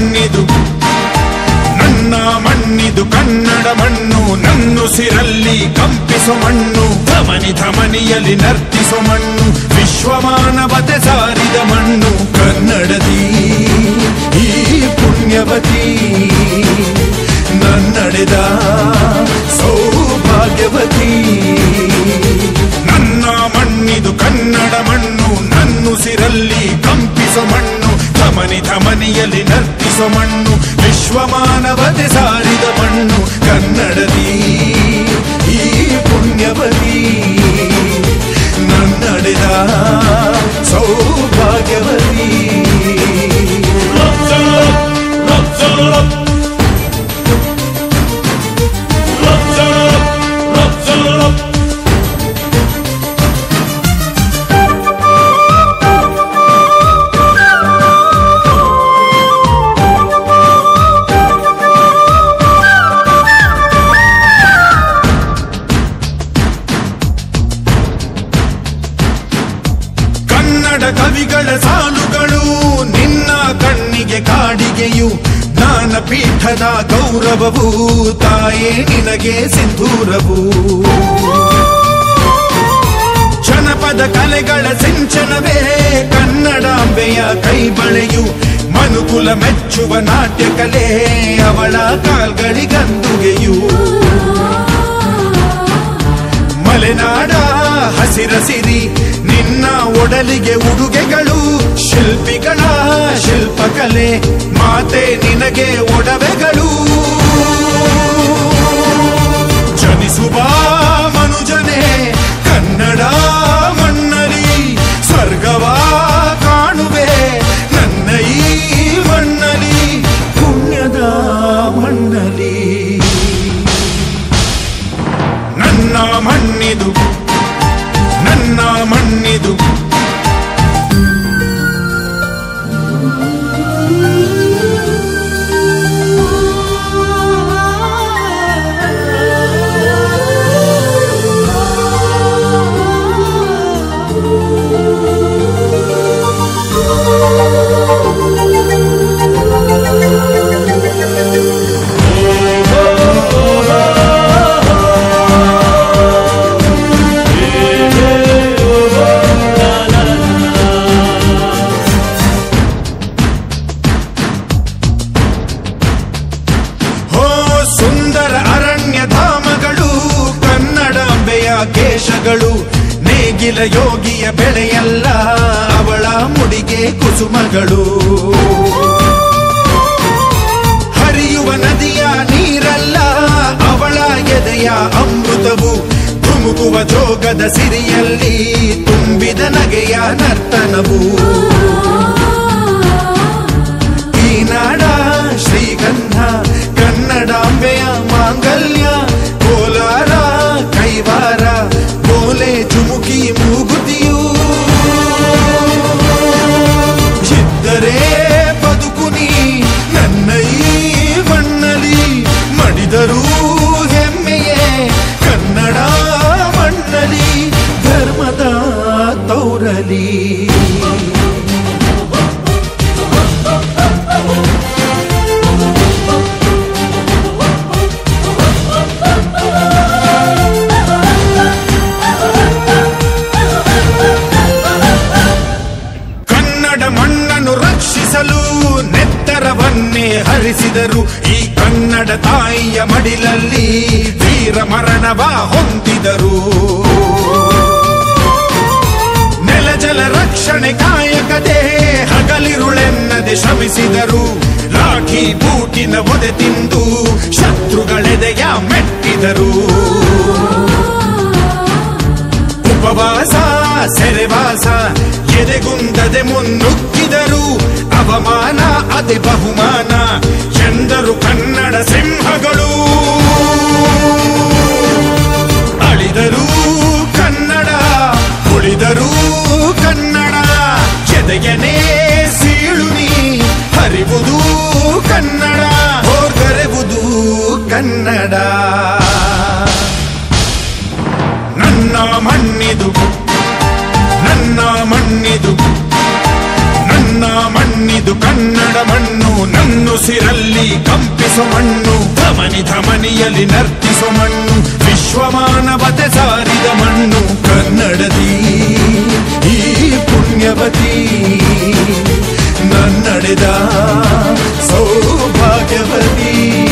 ಮಣ್ಣಿದು ನನ್ನ ಮಣ್ಣಿದು ಕನ್ನಡ ಮಣ್ಣು ನನ್ನುಸಿರಲ್ಲಿ ಕಂಪಿಸೋ ಮಣ್ಣು ಧಮನಿ ಧಮನಿಯಲ್ಲಿ ನರ್ತಿಸೋ ಮಣ್ಣು ವಿಶ್ವಮಾನವತೆ ಸಾರಿದ ಮಣ್ಣು ಕನ್ನಡದಿ ಈ ಪುಣ್ಯವತಿ ನನ್ನಡೆದ ಸೌಭಾಗ್ಯವತಿ ನನ್ನ ಮಣ್ಣಿದು ಕನ್ನಡ ಮಣ್ಣು ನನ್ನುಸಿರಲ್ಲಿ ಕಂಪಿಸೋ ಮಣ್ಣು ಧಮನಿ ಧಮನಿಯಲ್ಲಿ ನರ್ತಿಸೋ ಮಣ್ಣು ವಿಶ್ವಮಾನವತೆ ಸಾರಿದ ಮಣ್ಣು ಕನ್ನಡದಿ ಈ ಪುಣ್ಯವತಿ ನನ್ನಡೆದ ಸೌಭಾಗ್ಯವತಿ ಕವಿಗಳ ಸಾಲುಗಳು ನಿನ್ನ ಕಣ್ಣಿಗೆ ಕಾಡಿಗೆಯು ಜ್ಞಾನಪೀಠದ ಗೌರವವು ತಾಯೇ ನಿನಗೆ ಸಿಂಧೂರವು ಜನಪದ ಕಲೆಗಳ ಸಿಂಚನವೇ ಕನ್ನಡಾಂಬೆಯ ಕೈಬಳೆಯು ಮನುಕುಲ ಮೆಚ್ಚುವ ನಾಟ್ಯ ಕಲೆ ಅವಳ ಕಾಲ್ಗಳಿಗಂದುಗೆಯು ಮಲೆನಾಡ ಹಸಿರಸಿರಿ ನಿನ್ನ ಒಡಲಿಗೆ ಉಡುಗೆಗಳು ಶಿಲ್ಪಿಗಳ ಶಿಲ್ಪಕಲೆ ಮಾತೆ ನಿನಗೆ ಒಡವೆಗಳು ಜನಿಸುವ ಮನುಜನೆ ಕನ್ನಡ ಮಣ್ಣಲಿ ಸ್ವರ್ಗವ ಕಾಣುವೆ ನನ್ನ ಈ ಮಣ್ಣಲಿ ಪುಣ್ಯದ ಮಣ್ಣಲಿ ನನ್ನ ಮಣ್ಣಿದು ನನ್ನ ಮಣ್ಣಿದು ಕೇಶಗಳು ನೇಗಿಲ ಯೋಗಿಯ ಬೆಳೆಯಲ್ಲ ಅವಳ ಮುಡಿಗೆ ಕುಸುಮಗಳು ಹರಿಯುವ ನದಿಯ ನೀರಲ್ಲ ಅವಳ ಎದೆಯ ಅಮೃತವು ಧುಮುಕುವ ಜೋಗದ ಸಿರಿಯಲ್ಲಿ ತುಂಬಿದ ನಗೆಯ ನರ್ತನವು ಈ ನಾಡ ಶ್ರೀಗಂಧ ಕನ್ನಡಾಂಬೆಯ ಮಾಂಗಲ್ಯ ಕೋಲಾರ ಕೈವಾರ ಬೋಲೆ ಚುಮುಕಿ ಮೂಗುತಿಯು ಇದ್ದರೆ ಬದುಕುನಿ ನನ್ನ ಈ ಮಣ್ಣಲಿ ಮಡಿದರೂ ಹೆಮ್ಮೆಯೇ ಕನ್ನಡ ಮಣ್ಣಲಿ ಧರ್ಮದ ತೌರಲಿ ನೆತ್ತರವನ್ನೇ ಹರಿಸಿದರು ಈ ಕನ್ನಡ ತಾಯಿಯ ಮಡಿಲಲ್ಲಿ ವೀರ ಮರಣವ ಹೊಂದಿದರು ನೆಲ ಜಲ ರಕ್ಷಣೆ ಕಾಯಕತೆ ಹಗಲಿರುಳೆನ್ನದೆ ಶ್ರಮಿಸಿದರು ಲಾಠಿ ಬೂಟಿನ ಒದೆ ತಿಂದು ಶತ್ರುಗಳೆದೆಯ ಮೆಟ್ಟಿದರು ಉಪವಾಸ ಸೆರೆವಾಸ ಎದೆಗುಂದದೆ ಮುನ್ನುಗ್ಗಿದರು ಅವಮಾನ ಅದೇ ಬಹುಮಾನ ಎಂದರು ಕನ್ನಡ ಸಿಂಹಗಳು ಅಳಿದರು ಕನ್ನಡ ಉಳಿದರು ಕನ್ನಡ ಎದೆಯನೇ ಸೀಳುನಿ ಹರಿವುದು ಕನ್ನಡ ಹೋಗರೆವುದು ಕನ್ನಡ ನನ್ನ ಮಣ್ಣಿದು ನನ್ನ ಮಣ್ಣಿದು ನನ್ನ ಮಣ್ಣಿದು ಕನ್ನಡ ಮಣ್ಣು ನನ್ನುಸಿರಲ್ಲಿ ಕಂಪಿಸೋ ಮಣ್ಣು, ಧಮನಿ ಧಮನಿಯಲ್ಲಿ ನರ್ತಿಸೋ ಮಣ್ಣು, ವಿಶ್ವಮಾನವತೆ ಸಾರಿದ ಮಣ್ಣು ಕನ್ನಡದಿ ಈ ಪುಣ್ಯವತಿ, ನನ್ನಡೆದ ಸೌಭಾಗ್ಯವತಿ.